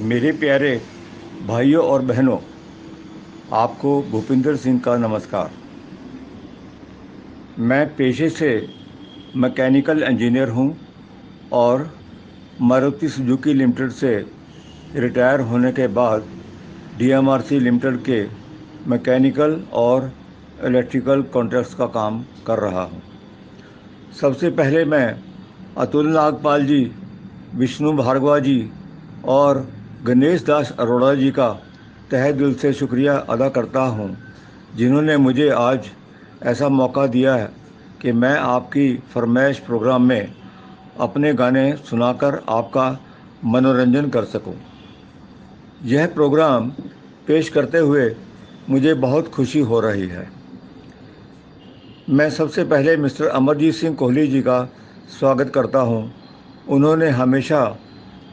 मेरे प्यारे भाइयों और बहनों, आपको भूपिंदर सिंह का नमस्कार। मैं पेशे से मैकेनिकल इंजीनियर हूं और मारुति सुजुकी लिमिटेड से रिटायर होने के बाद डीएमआरसी लिमिटेड के मैकेनिकल और इलेक्ट्रिकल कॉन्ट्रैक्ट्स का काम कर रहा हूं। सबसे पहले मैं अतुल नागपाल जी, विष्णु भार्गवा जी और गणेश दास अरोड़ा जी का तहे दिल से शुक्रिया अदा करता हूं, जिन्होंने मुझे आज ऐसा मौका दिया है कि मैं आपकी फरमाइश प्रोग्राम में अपने गाने सुनाकर आपका मनोरंजन कर सकूं। यह प्रोग्राम पेश करते हुए मुझे बहुत खुशी हो रही है। मैं सबसे पहले मिस्टर अमरजीत सिंह कोहली जी का स्वागत करता हूं। उन्होंने हमेशा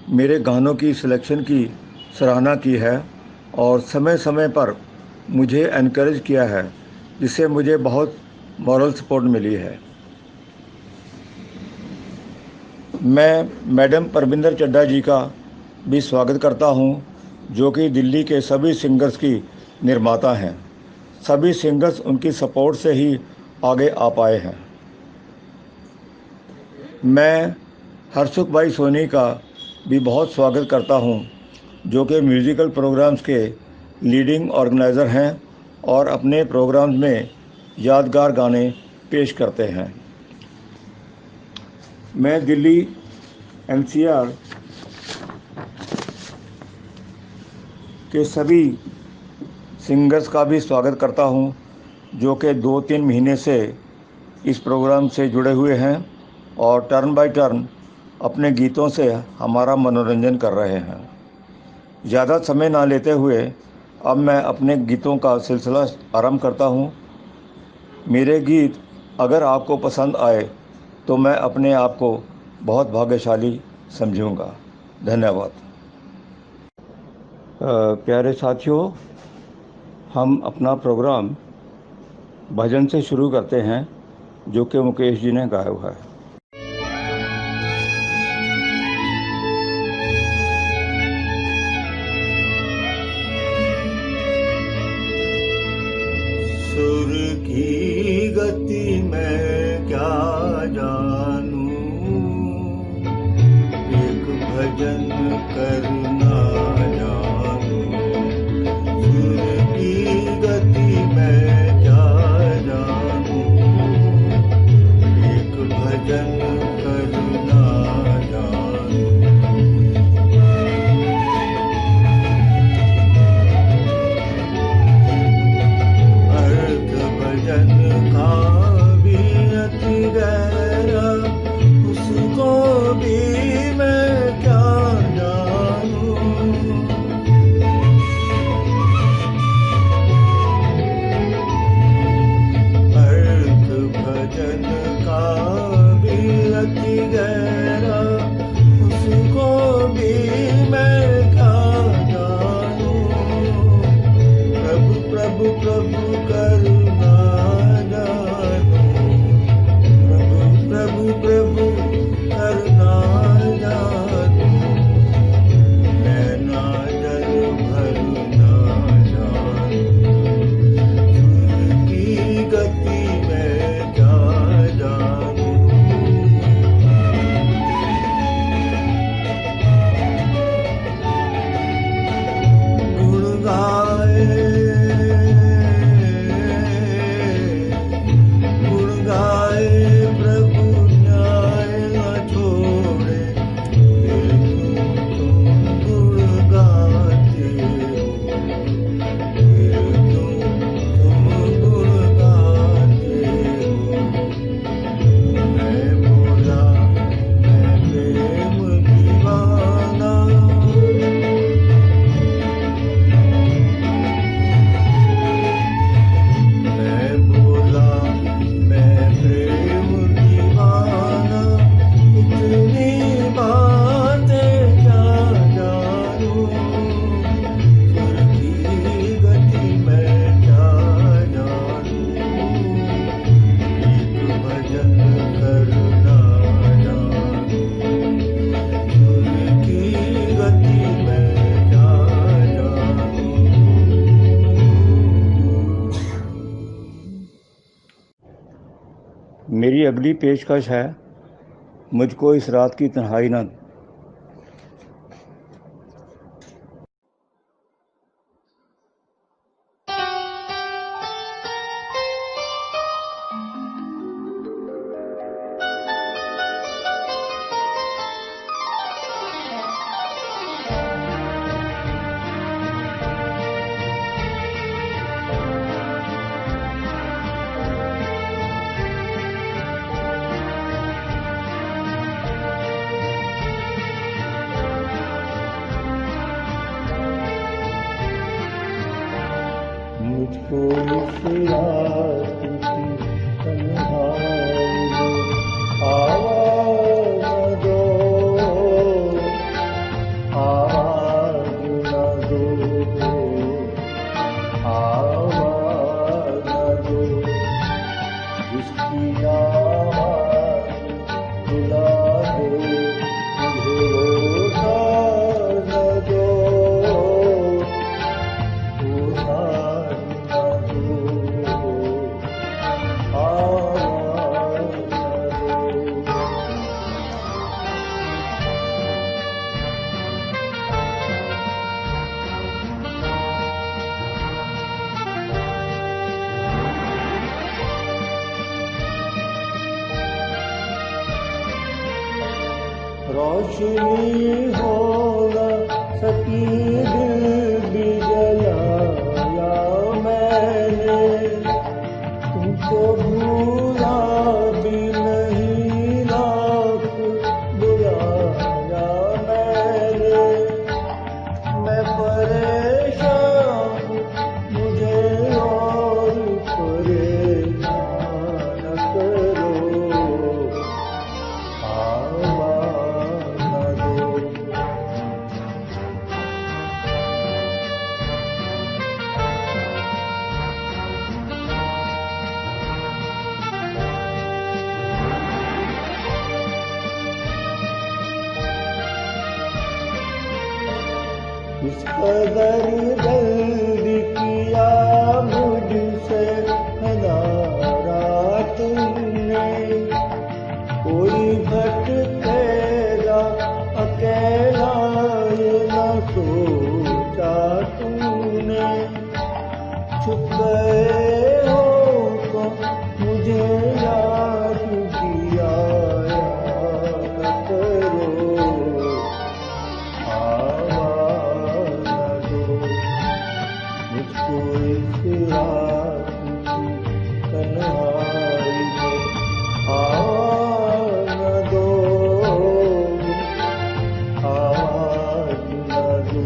मेरे गानों की सिलेक्शन की सराहना की है और समय समय पर मुझे एनकरेज किया है, जिससे मुझे बहुत मॉरल सपोर्ट मिली है। मैं मैडम परविंदर चड्ढा जी का भी स्वागत करता हूं, जो कि दिल्ली के सभी सिंगर्स की निर्माता हैं। सभी सिंगर्स उनकी सपोर्ट से ही आगे आ पाए हैं। मैं हरसुख भाई सोनी का भी बहुत स्वागत करता हूं, जो कि म्यूज़िकल प्रोग्राम्स के लीडिंग ऑर्गेनाइज़र हैं और अपने प्रोग्राम्स में यादगार गाने पेश करते हैं। मैं दिल्ली एनसीआर के सभी सिंगर्स का भी स्वागत करता हूं, जो कि 2-3 महीने से इस प्रोग्राम से जुड़े हुए हैं और टर्न बाय टर्न अपने गीतों से हमारा मनोरंजन कर रहे हैं। ज़्यादा समय ना लेते हुए अब मैं अपने गीतों का सिलसिला आरंभ करता हूं। मेरे गीत अगर आपको पसंद आए तो मैं अपने आप को बहुत भाग्यशाली समझूंगा। धन्यवाद। प्यारे साथियों, हम अपना प्रोग्राम भजन से शुरू करते हैं, जो कि मुकेश जी ने गाया हुआ है। सुर की गति मैं क्या जानूं, एक भजन करना जानूं। सुर की गति मैं क्या जानूं, एक भजन करना जानूं। अर्थ भजन का मेरी अगली पेशकश है मुझको इस रात की तन्हाई ना। मुझको इस रात की तन्हाई में आवाज़ न दो, आवाज़ न दो, आवाज़ न दो, जिसकी आवाज़ बुला दे मुझे वो साज़ न दो, वो साज़ रोशनी हो न सकी दिल भी जलाया मैंने, तुमको भूला भी नहीं लाख बुलाया मैंने। मैं परेशान मुझे और परेशान न करो, इस कदर जल्दी किया मुझसे हनारा तुमने, कोई भटकेगा अकेला ये न सोचा तूने। छुप गए हो तो मुझे याद किया न करो, मुझको इस रात की तन्हाई में आवाज़ न दो, आवाज़ न दो,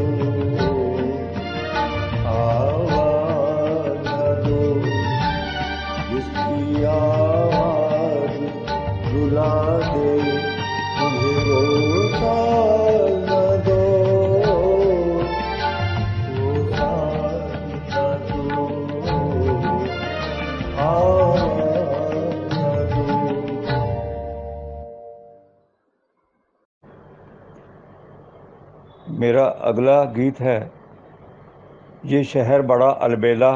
आवाज़ न दो, जिसकी आवाज़ रुला दे मुझे वो साज़ न दो, मेरा अगला गीत है ये शहर बड़ा अलबेला,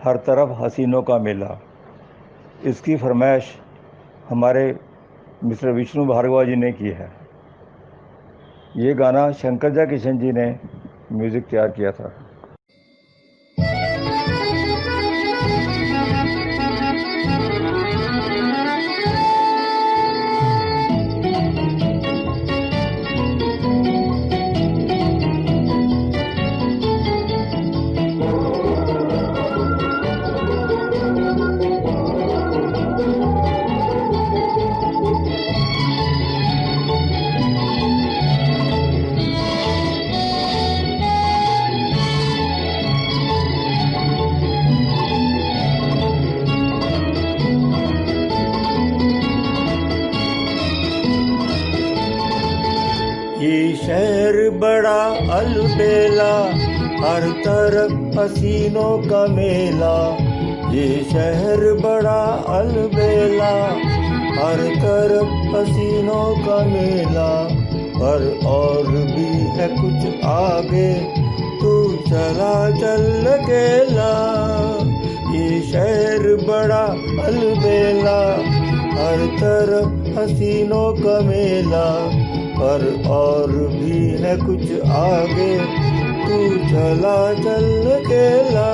हर तरफ हसीनों का मेला। इसकी फरमाइश हमारे मिस्टर विष्णु भार्गवा जी ने की है। ये गाना शंकर जयकिशन जी ने म्यूज़िक तैयार किया था। ये शहर बड़ा अलबेला, हर तरफ हसीनों का मेला। ये शहर बड़ा अलबेला, हर तरफ हसीनों का मेला। पर और भी है कुछ आगे, तू चला चल अकेला। ये शहर बड़ा अलबेला, हर तरफ हसीनों का मेला, पर और भी है कुछ आगे, तू चला चल अकेला।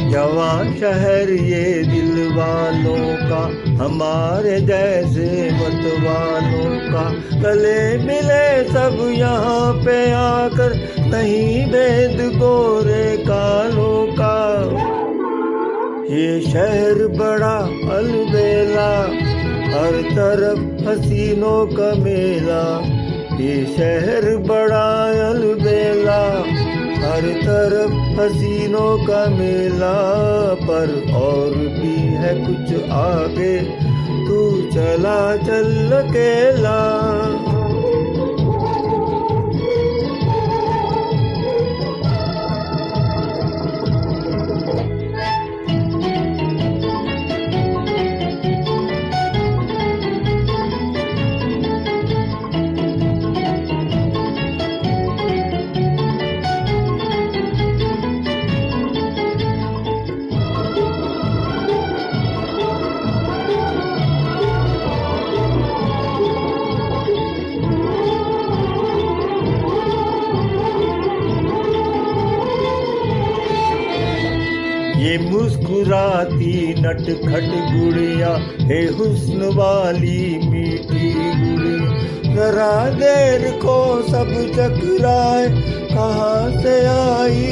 जवां शहर ये दिल वालों का, हमारे जैसे मतवालों का, गले मिले सब यहाँ पे आकर, नहीं भेद गोरे कालों का। ये शहर बड़ा अलबेला, हर तरफ हसीनों का मेला। ये शहर बड़ा अलबेला, हर तरफ हसीनों का मेला, पर और भी है कुछ आगे, तू चला चल अकेला। ये मुस्कुराती नटखट गुड़िया, हे हुस्न वाली मीठी गुड़िया, जरा देर को सब चकराए, कहाँ से आई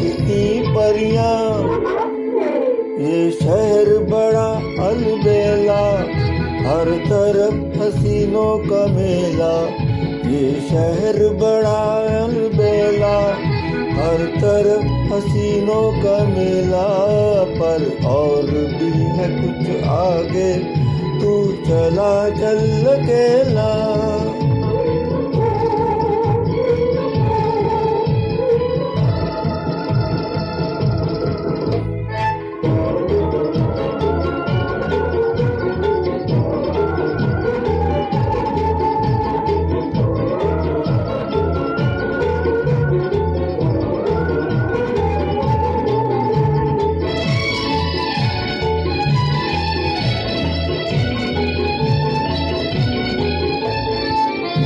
इतनी परियां। ये शहर बड़ा अलबेला, हर तरफ हसीनों का मेला। ये शहर बड़ा अलबेला, हर तरफ हसीनों का मेला, पर और भी है कुछ आगे, तू चला चल अकेला।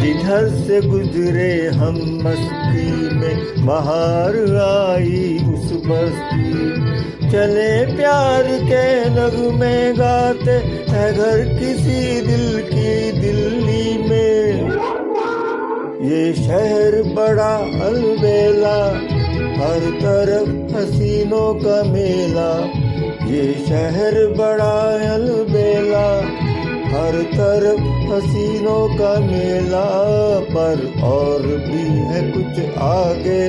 जिधर से गुजरे हम मस्ती में, बहार आई उस बस्ती। चले प्यार के नगमे गाते, है घर किसी दिल की दिल्ली में। ये शहर बड़ा अलबेला, हर तरफ हसीनों का मेला। ये शहर बड़ा अलबेला, हर तरफ हसीनों का मेला, पर और भी है कुछ आगे,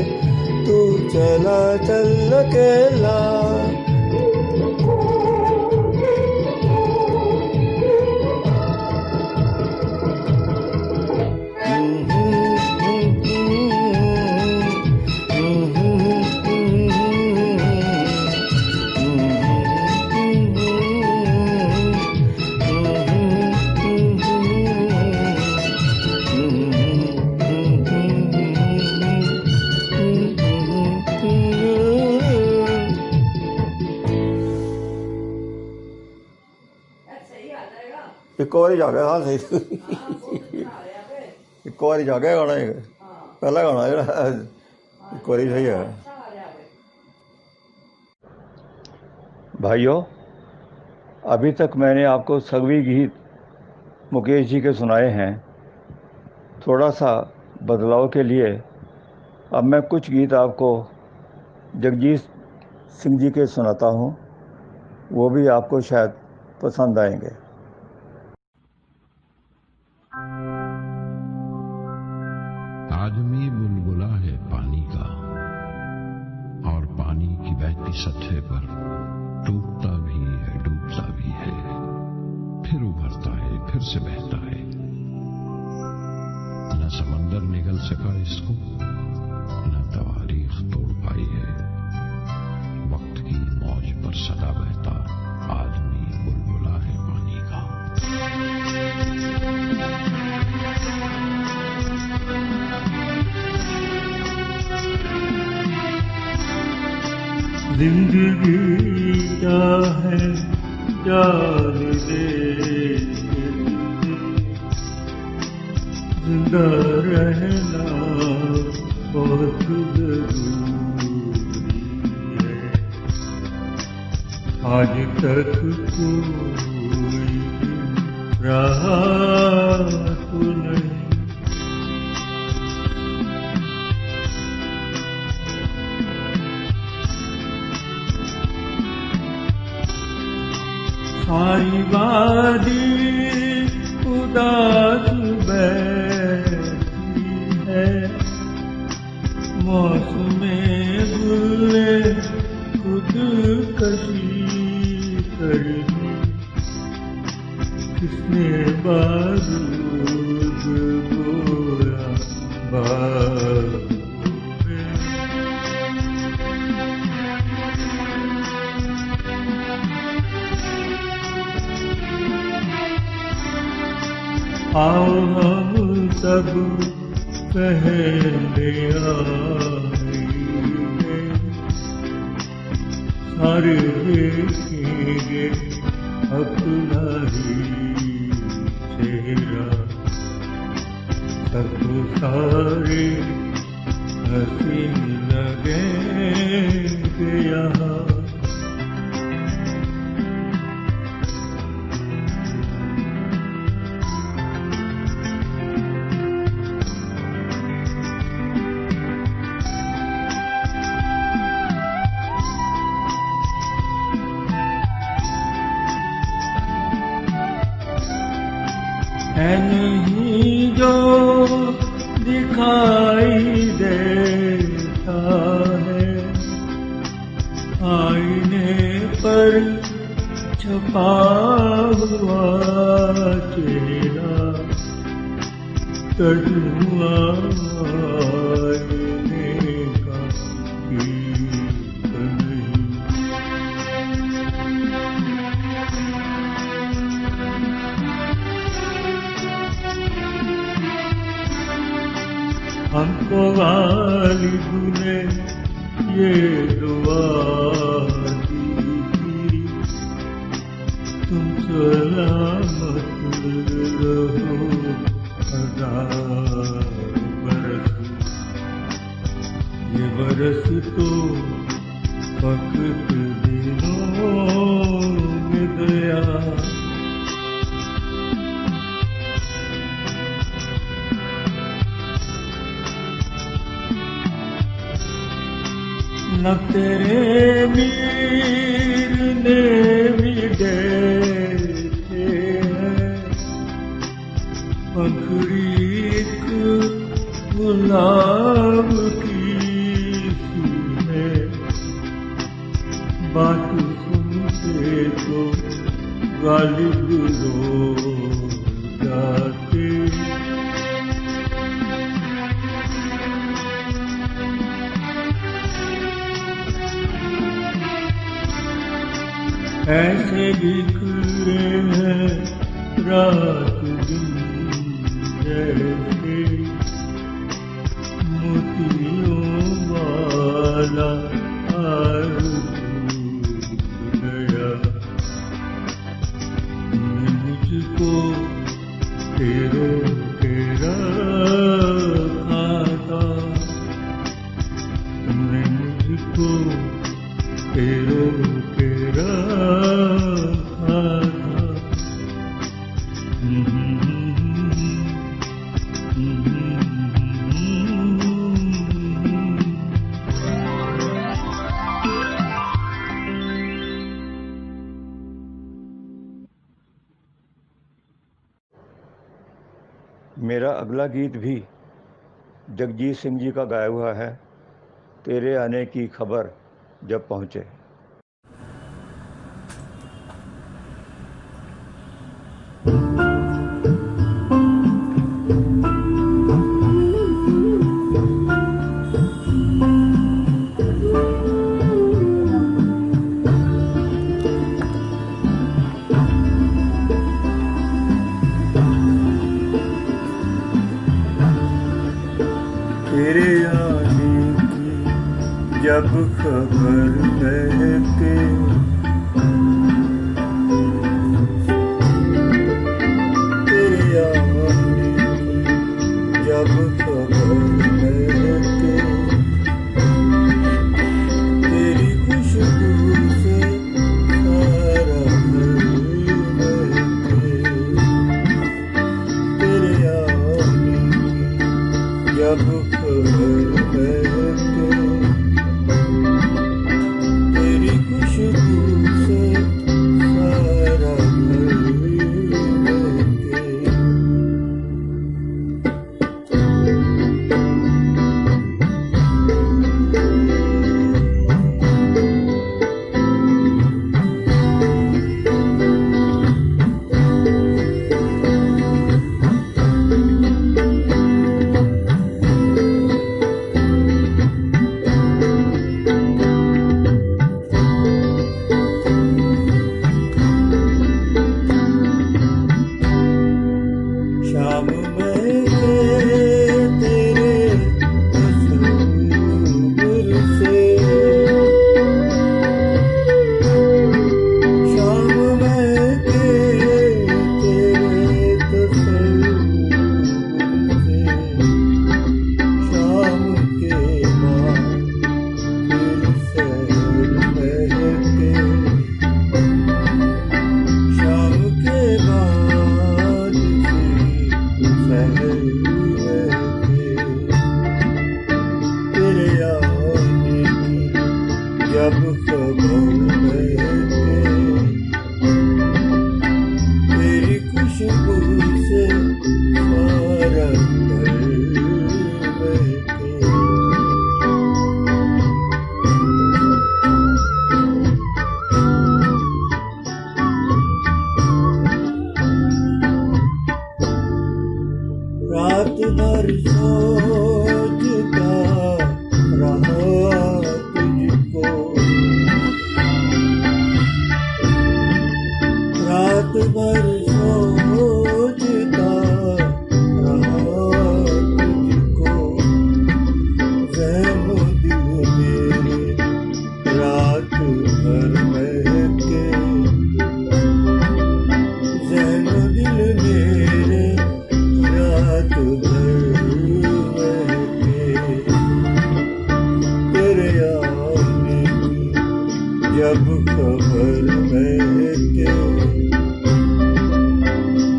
तू चला चल अकेला। एक बारी जागा हाँ सही एक बारी जागा गाना है पहला गाना जेह्ड़ा एक बारी सही है। भाइयों, अभी तक मैंने आपको सभी गीत मुकेश जी के सुनाए हैं। थोड़ा सा बदलाव के लिए अब मैं कुछ गीत आपको जगजीत सिंह जी के सुनाता हूँ, वो भी आपको शायद पसंद आएंगे। आदमी बुलबुला है पानी का, और पानी की बहती सतह पर टूटता भी है, डूबता भी है, फिर उभरता है, फिर से बहता है। न समंदर निगल सका इसको, न तवारीख तोड़ पाई है। वक्त की मौज पर सदा बहता आदमी बुलबुला है पानी का। जिंदगी क्या है जान दे, जिंदा रहना बहुत जरूरी है। आज तक कोई रहा तो नहीं, सारी वादी उदास बैठी है। मौसमे गुले खुदकशी करनी, किसने बारूद बोया बाग में। आओ हम सब पहले आएंगे, सारे देखेंगे अपना ही चेहरा। सब सारे हसीन लगेंगे यहाँ। है नहीं जो दिखाई देता है, आईने पर छपा हुआ चेहरा। तजुआ आईने का ठीक नहीं, हमको गालिब ने ये दुआ दी थी, तुम सलामत रहो हजार बरस। ये बरस तो वक्त दिनों में गया, न तेरे मीर ने भी देखे हैं पंखुड़ी एक गुलाब की सी है। बात सुनते तो गालिब रो जाते, ऐसे बिखरे हैं रात दिन जैसे, मोतियों वाला हार टूट गया। तुमने मुझको तेरो तेरा खाता, तुमने मुझको तेरो तेरा खाता। मेरा अगला गीत भी जगजीत सिंह जी का गाया हुआ है, तेरे आने की खबर जब पहुँचे। खबर महके तेरे आने की, जब खबर महके तेरी खुशबू से सारा घर महके तेरे आने की, जब खबर महके तेरी खुशबू से सारा घर महके। शाम में तेरे तस्वीर से, शाम में तेरे तस्वीर से, शाम के बाद फिर शहर महके, शाम के बाद शहर महके तेरे आने की, जब खबर महके तेरी खुशबू से सारा घर महके। रात भर सोचता रहा तुझको, रात भर सोचता रहा तुझको, ज़हनो दिल मेरे रात भर महके, ज़हनो दिल मेरे रात भर महके तेरे आने की, जब खबर महके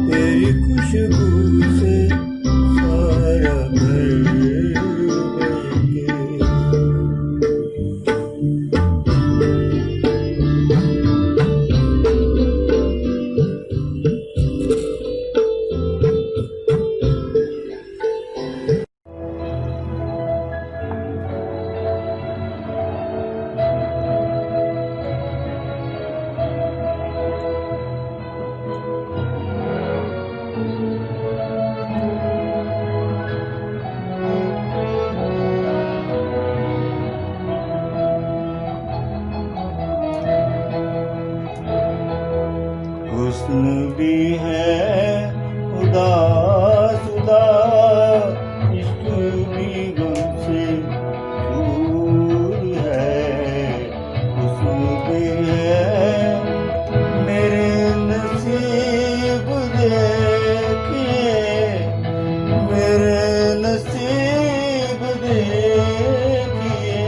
तेरी खुशबू से सारा घर महके। हुस्न भी है उदास उदास, इश्क भी गम से दूर है, हुस्न भी है मेरे नसीब देखिए, मेरे नसीब देखिए,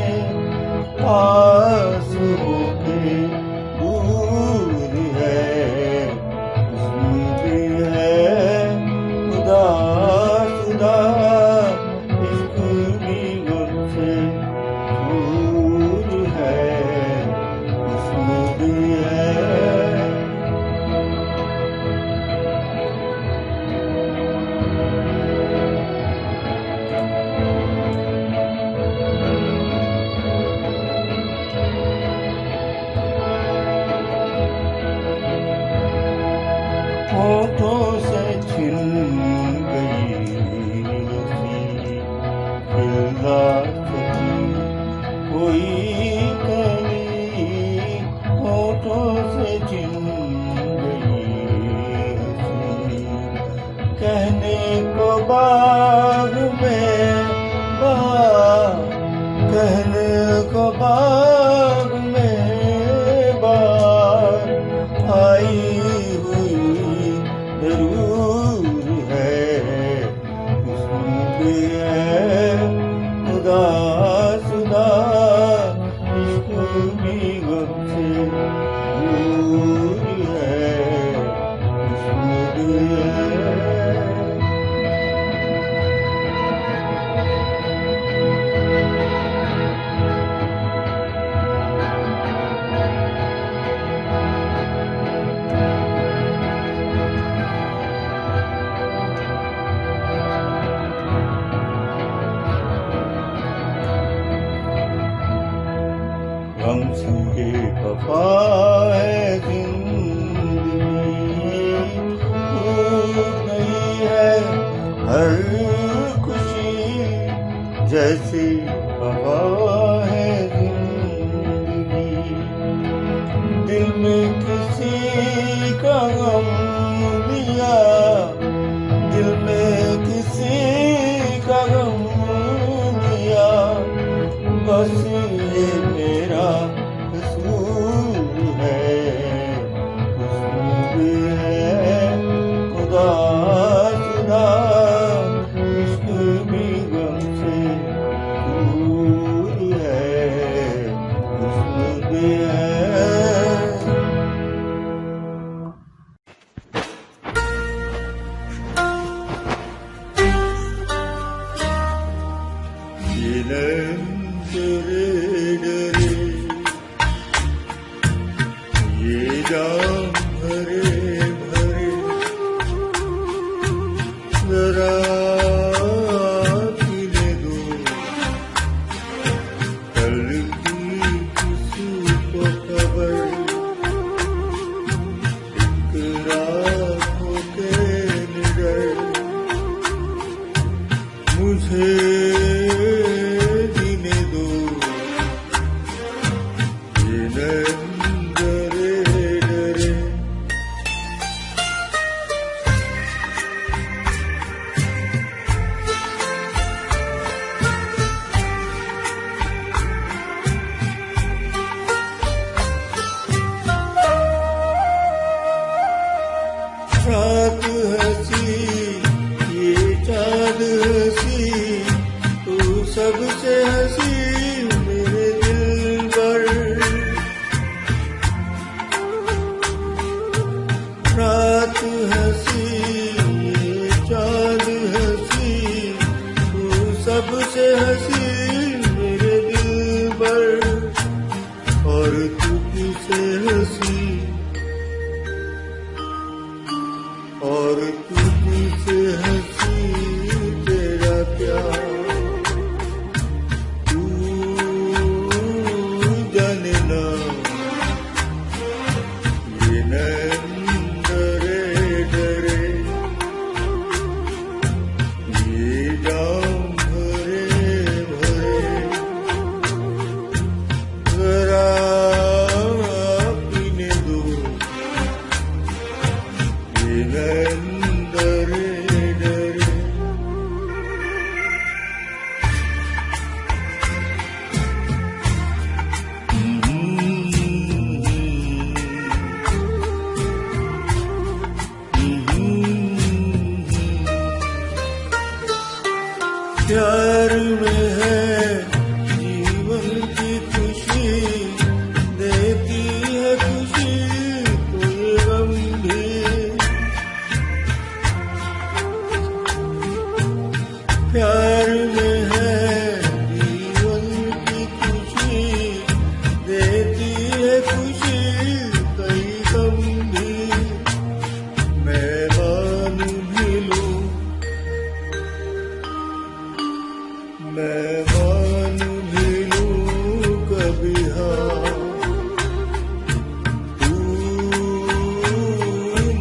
पास होके दूर है, उदास उदास, इश्क भी गम से दूर है, हुस्न भी है। होठों से छिन गई हंसी खिलदा कहीं कोई कली, होठों से छिन गई हंसी, कहने को बाग में बहार, कहने को बाग दूर है उसमें गम से खफा है जिंदगी, भूल नहीं है हर खुशी, जैसी खफा है जिंदगी। दिल में किसी का गम दिया, दिल में किसी का गम दिया, बस ये मेरा कसूर है, कसूर है खुदा खुदा, इश्क भी गम से दूर है, कसूर है। ये नैन तेरे डरे, ये जाम भरे भरे, जरा पीने दो कल की किसी को खबर, एक रातों के निडर मुझे जीने दो। ये नैन डरे डरे, रात हंसी ये चाँद हंसी, तू सबसे हंसी मेरे दिल पर। रात हंसी ये चाँद हंसी, तू सबसे हंसी मेरे दिल पर, और तू किसे हंसी, और तू किसे हंसी तेरा प्यार, तू जाने ना। ये नैन डरे डरे, ये जाम भरे भरे, जरा पीने दो। ये नैन डरे डरे, प्यार में है जीवन की खुशी, देती है खुशी तो ये गम भी। प्यार में है जीवन की खुशी, देती है खुशी कई गम भी। मैं मान भी लूं, मैं मान भी लूं कभी हाँ, तू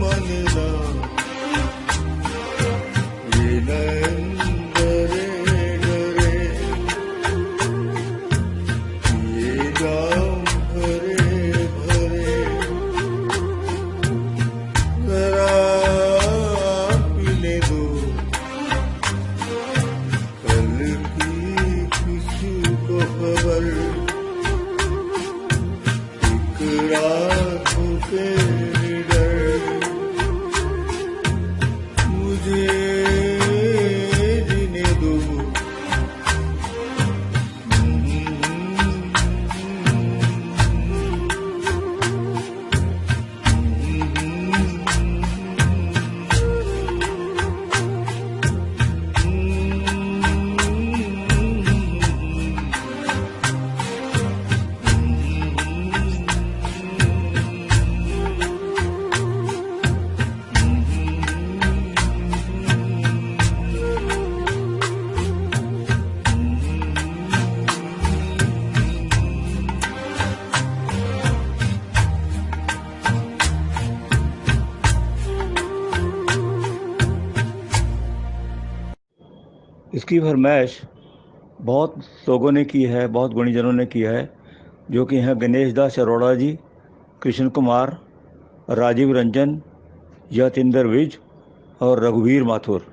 मानेगा। ये नैन डरे डरे, ये जाम भरे भरे, जरा पीने दो कल की किसी को खबर, एक रातों के डर मुझे जीने दो। इसकी फरमाइश बहुत लोगों ने की है, बहुत गुणीजनों ने की है, जो कि हैं गणेश दास अरोड़ा जी, कृष्ण कुमार, राजीव रंजन, यतिंदर विज और रघुवीर माथुर।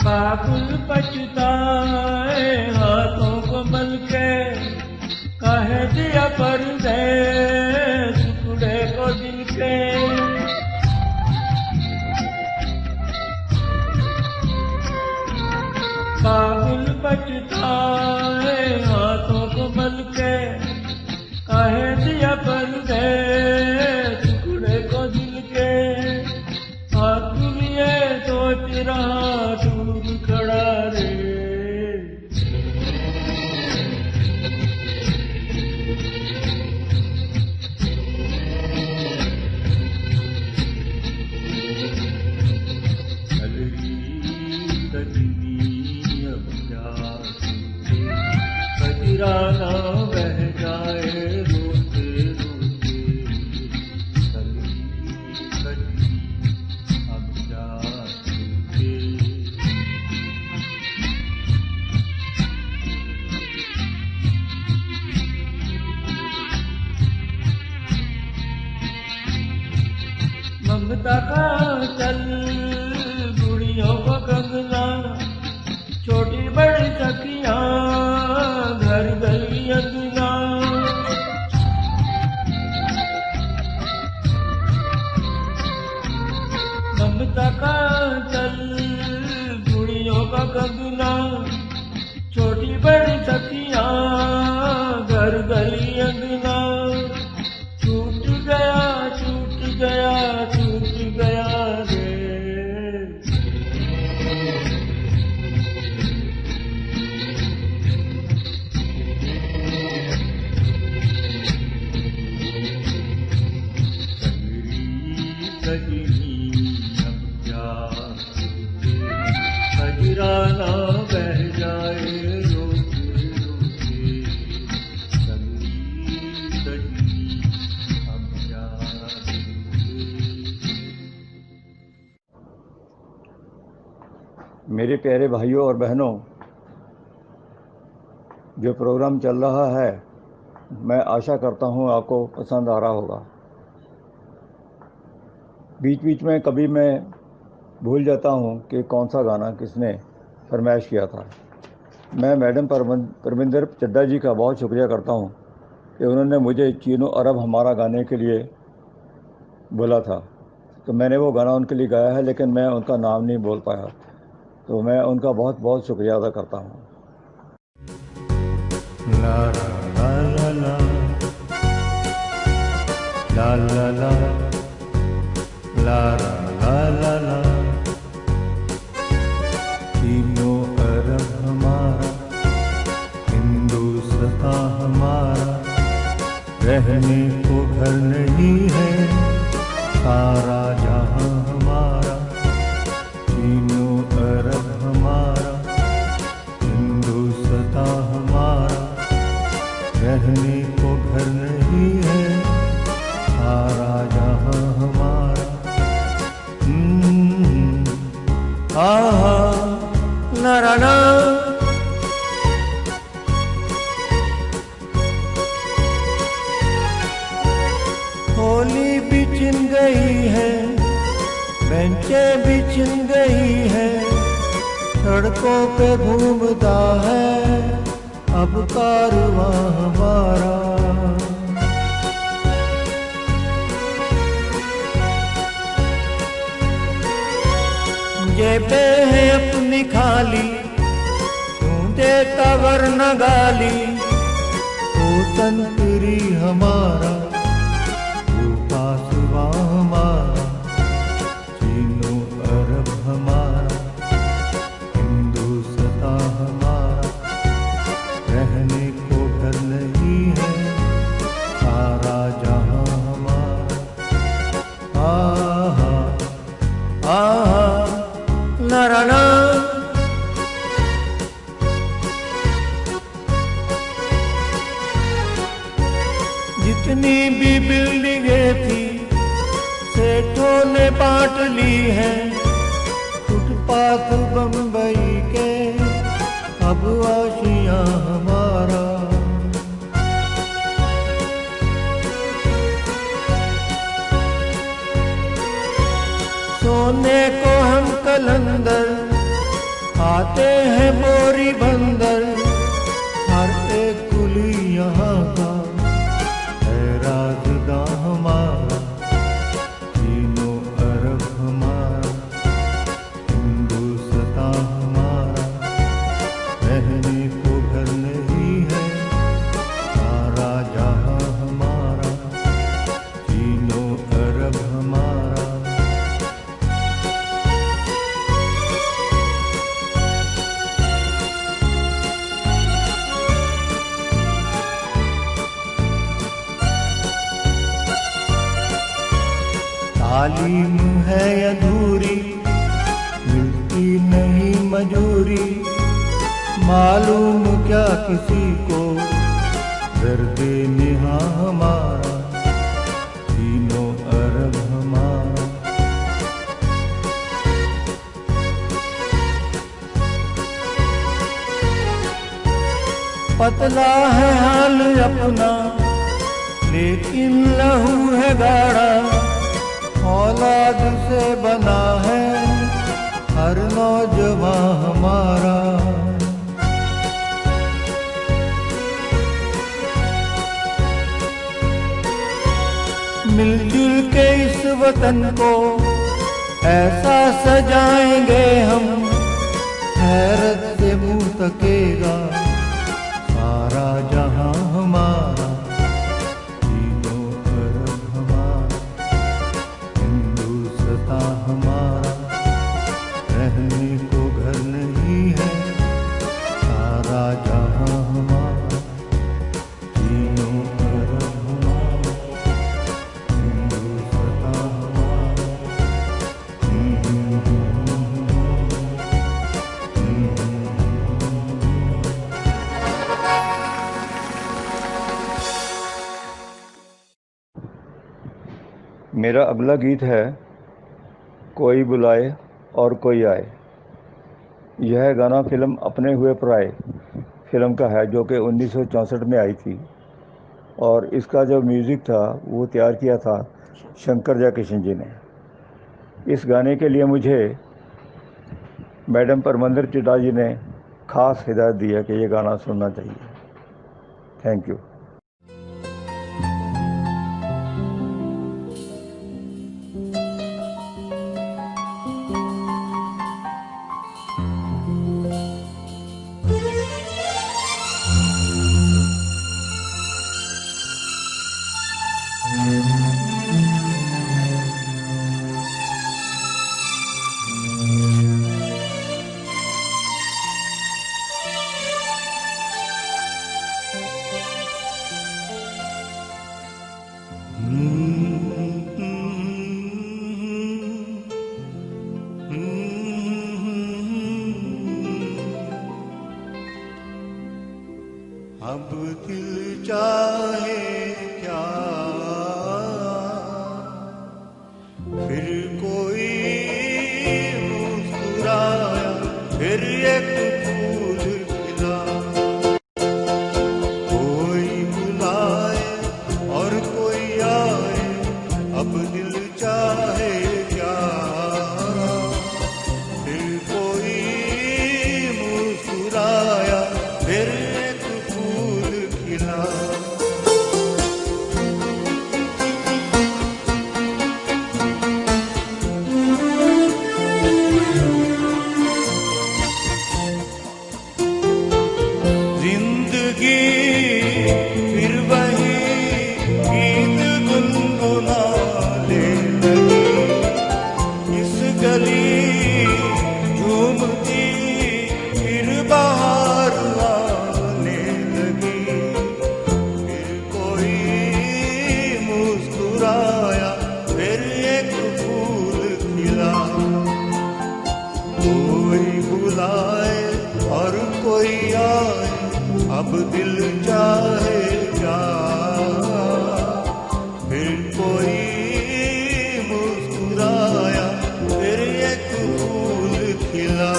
बाबुल पछताए हाथों को मल के, कह दिया परदेस टुकड़े को दिल के। बाबुल पछताए हाथों को मल के, कह दिया परदेस टुकड़े को दिल के। हाथ लिए सोच रहा दूर खड़ा रे, कजराना बह जाए रोते रोते, अब जाते। ममता का चल बुढ़ियों को कंगना, छोटी बड़ी सखियां घर गली अंगना। ममता का चल बुढ़ियों का कंगना, छोटी बड़ी सखियां घर गली अंगना। छूट गया छूट गया छूट गया रे, कजराना बह जाए रोते रोते, सजनी अब जाते। मेरे प्यारे भाइयों और बहनों, जो प्रोग्राम चल रहा है, मैं आशा करता हूँ आपको पसंद आ रहा होगा। बीच बीच में कभी मैं भूल जाता हूँ कि कौन सा गाना किसने फरमाइश किया था। मैं मैडम परमिंदर चड्डा जी का बहुत शुक्रिया करता हूँ कि उन्होंने मुझे चीनो अरब हमारा गाने के लिए बोला था। तो मैंने वो गाना उनके लिए गाया है, लेकिन मैं उनका नाम नहीं बोल पाया, तो मैं उनका बहुत बहुत शुक्रिया अदा करता हूँ। ला ला ला ला ला ला ला ला ला ला ला, तीनों अरब हमारा, हिंदुस्तान हमारा, रहने को घर नहीं है सारा जहां हमारा। तीनों अरब हमारा, हिंदुस्तान हमारा, रहने को घर नहीं है सारा जहां हमारा। आहा ना ना ना। होली भी चिन गई है, बेंचें भी चिन गई है, सड़कों पे घूमता है अब कारवां हमारा। जेबें हैं अपनी खाली, क्यों देता वरना गाली, तू तंत्री हमारा, तू पासवां हमारा, चीनो अरब हमारा, हिंदुस्तां हमारा, रहने को घर नहीं है सारा जहां हमारा। आहा आहा ना ना ना। जितनी भी बिल्डिंगें थी सेठों ने बांट ली है, फुटपाथ बम्बई के अब आशियां हमारा। सोने को हम कलंदर, आते हैं बोरी बंदर, हर एक कुली यहाँ का है राजदां हमारा, तीनों अरब हमारा, हिंदुस्तां हमारा, रहने को घर नहीं है सारा जहां हमारा, तीनों अरब हमारा। तालीम है अधूरी, मिलती नहीं मजूरी, मालूम क्या किसी को दर्द निहा हमारा, तीनों अरब हमारा। पतला है हाल अपना लेकिन लहू है गाढ़ा, औलाद से बना है हर नौजवान हमारा। मिलजुल के इस वतन को ऐसा सजाएंगे हम, हैरत से मुंह तकेगा सारा जहां हमारा, तीनों अरब हमारा, हिंदुस्तां हमारा, रहने को घर नहीं है सारा जहां हमारा, तीनों अरब हमारा, हिंदुस्तां हमारा। मेरा अगला गीत है कोई बुलाए और कोई आए। यह गाना फिल्म अपने हुए पराए फिल्म का है, जो कि 1964 में आई थी, और इसका जो म्यूज़िक था वो तैयार किया था शंकर जयकिशन जी ने। इस गाने के लिए मुझे मैडम परमंदर चिटा जी ने खास हिदायत दी है कि ये गाना सुनना चाहिए। Thank you. अब दिल चाहे क्या फिर कोई मुस्कुरा खिला। जिंदगी फिर वही गीत गुनगुनाने लगी, इस गली झूमती फिर बाहर आने लगी। फिर कोई मुस्कुराया, फिर एक फूल खिला। कोई बुलाए और कोई आए, अब दिल चाहे क्या। फिर कोई मुस्कुराया, फिर एक फूल खिला।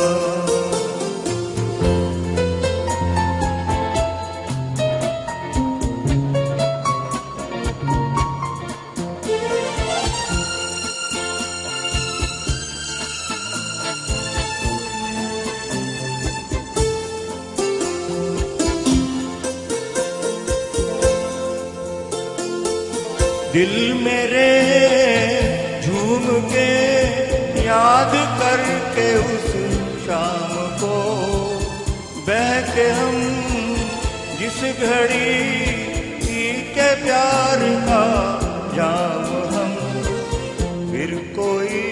दिल मेरे झूम के याद करके उस शाम को, बहके हम जिस घड़ी पी के प्यार का जाम हम। फिर कोई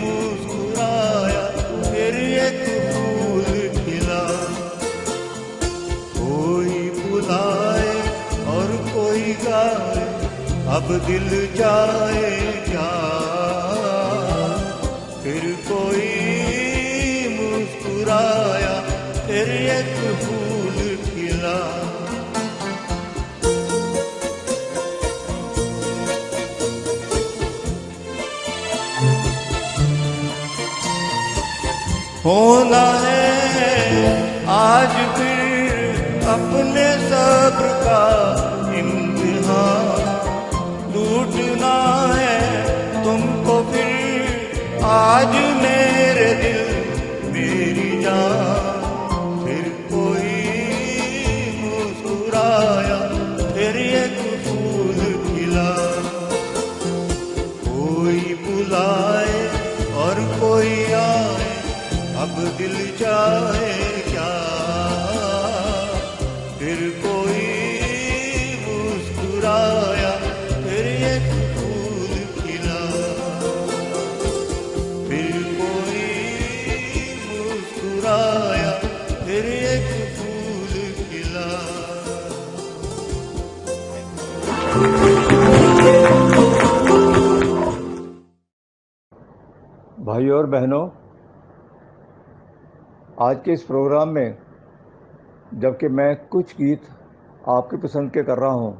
मुस्कुराया, फिर एक फूल खिला। कोई बुलाए और कोई गाए, अब दिल चाहे क्या। फिर कोई मुस्कुराया, फिर एक फूल खिला। होना है आज फिर अपने सब्र का इम्तिहान, लूटना है तुमको फिर आज मेरे दिल मेरी जान। फिर कोई मुस्कुराया, फिर एक फूल खिला। कोई बुलाए और कोई आए, अब दिल चाहे क्या। फिर कोई मुस्कुराया, फिर एक फूल खिला। फिर कोई मुस्कुराया, फिर एक फूल खिला। भाइयों और बहनों, आज के इस प्रोग्राम में जबकि मैं कुछ गीत आपकी पसंद के कर रहा हूँ,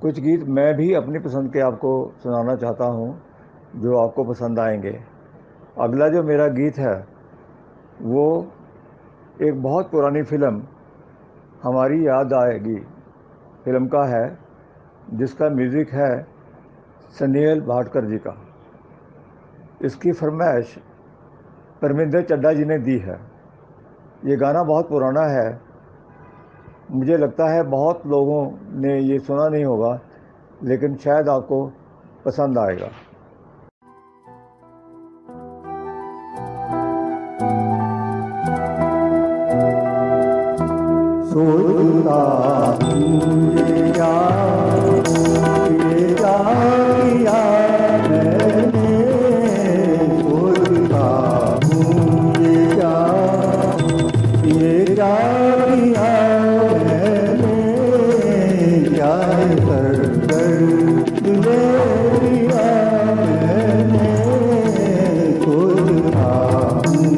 कुछ गीत मैं भी अपनी पसंद के आपको सुनाना चाहता हूँ जो आपको पसंद आएंगे। अगला जो मेरा गीत है वो एक बहुत पुरानी फिल्म हमारी याद आएगी फिल्म का है, जिसका म्यूज़िक है सनील भाटकर जी का। इसकी फरमाइश परमिंदर चड्ढा जी ने दी है। ये गाना बहुत पुराना है, मुझे लगता है बहुत लोगों ने ये सुना नहीं होगा, लेकिन शायद आपको पसंद आएगा। सोचता हूँ ये क्या किया मैंने, सोचता हूँ ये क्या किया मैंने, क्या कर तुझे दिया मैंने। सोचता हूँ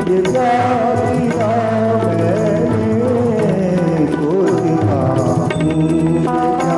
ये क्या किया मैंने, तो दिखाऊं क्या।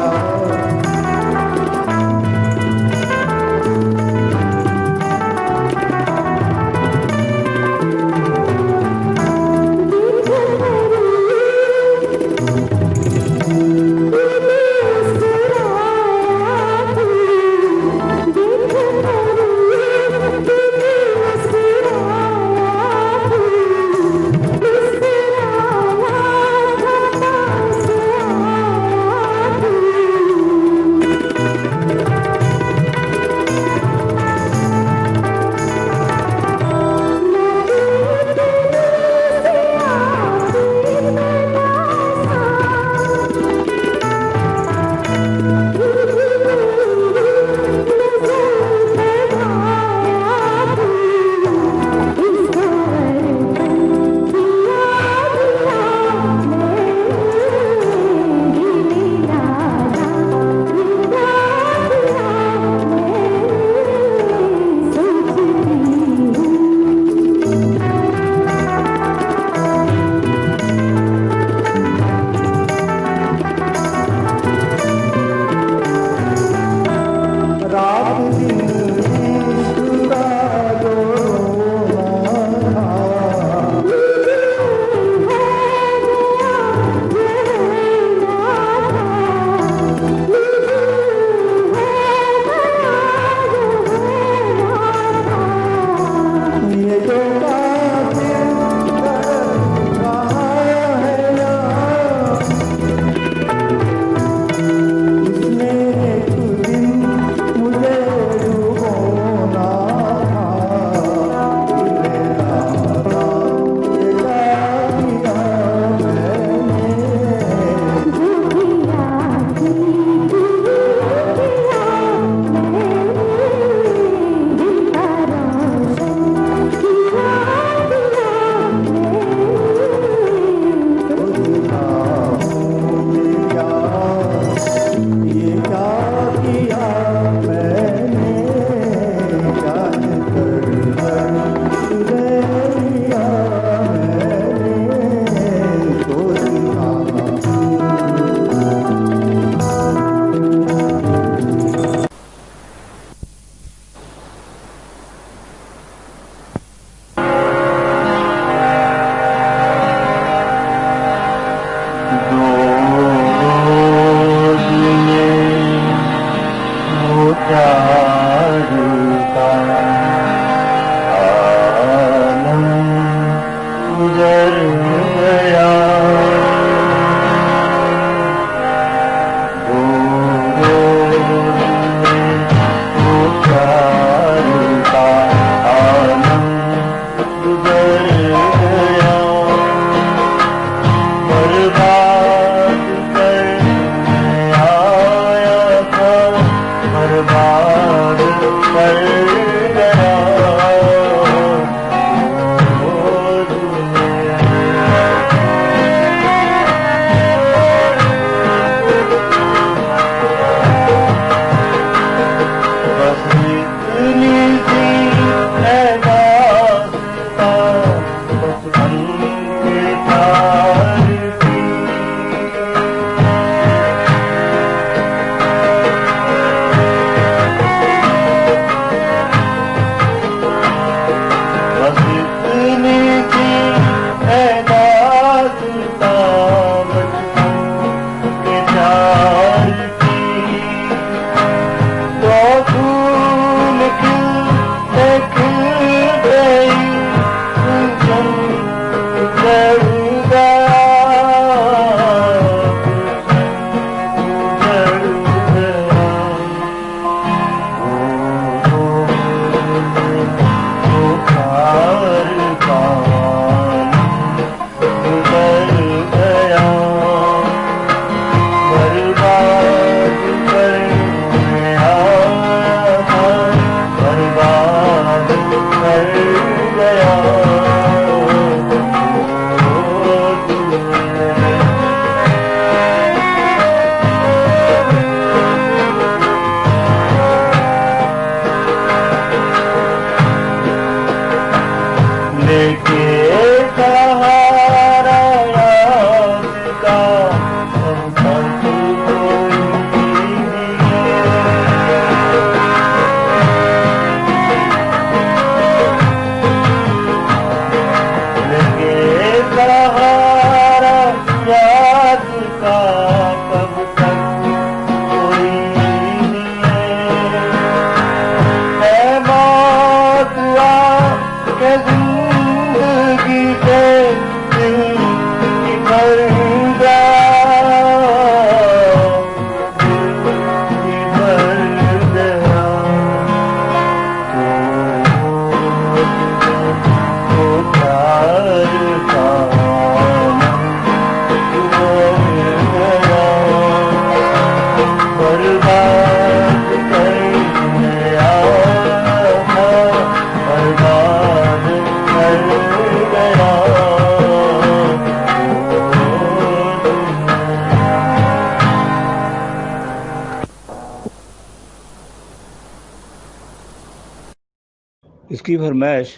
इसकी फरमाइश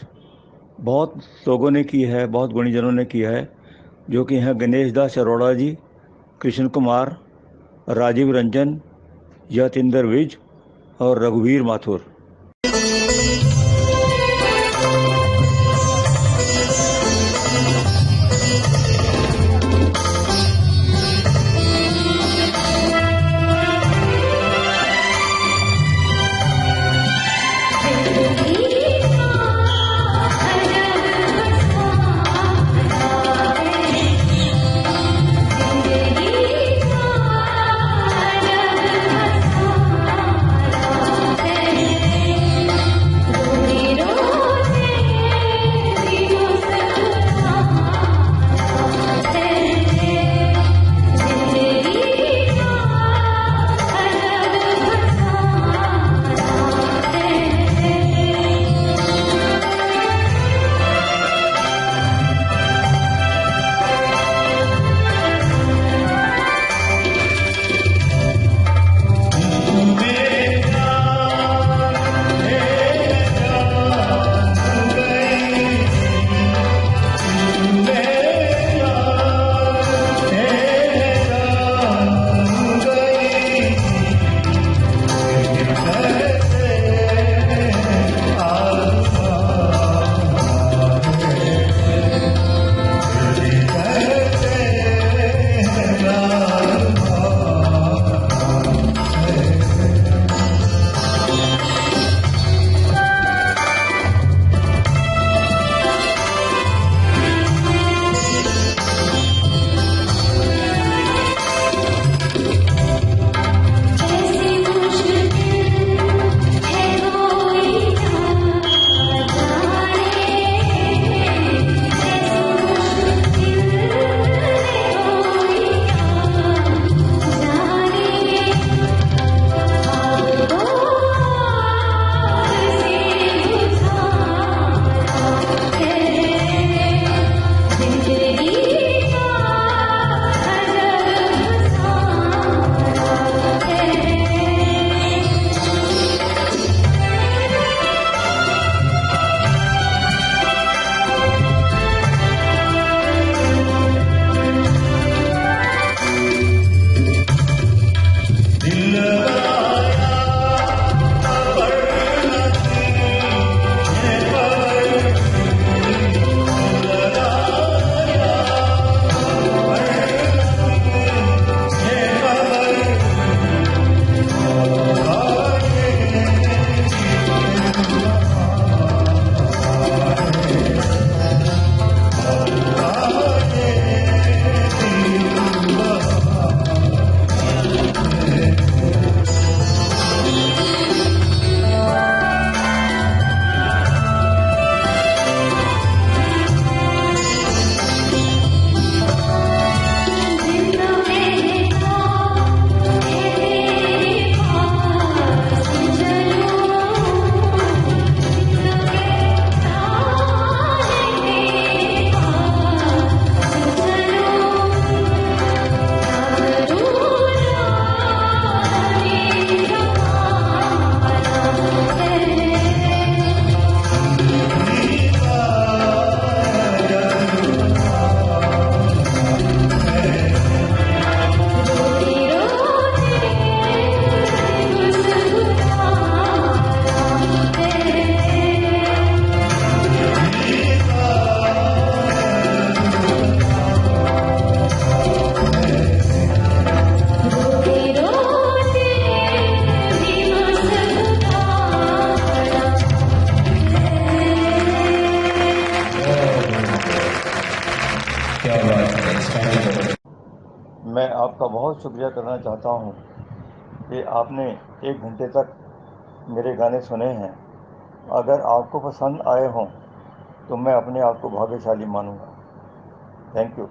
बहुत लोगों ने की है, बहुत गुणीजनों ने किया है, जो कि हैं गणेश दास अरोड़ा जी, कृष्ण कुमार, राजीव रंजन, यतिंदर विज और रघुवीर माथुर। मैं आपका बहुत शुक्रिया करना चाहता हूँ कि आपने 1 घंटे तक मेरे गाने सुने हैं। अगर आपको पसंद आए हों तो मैं अपने आप को भाग्यशाली मानूंगा। Thank you.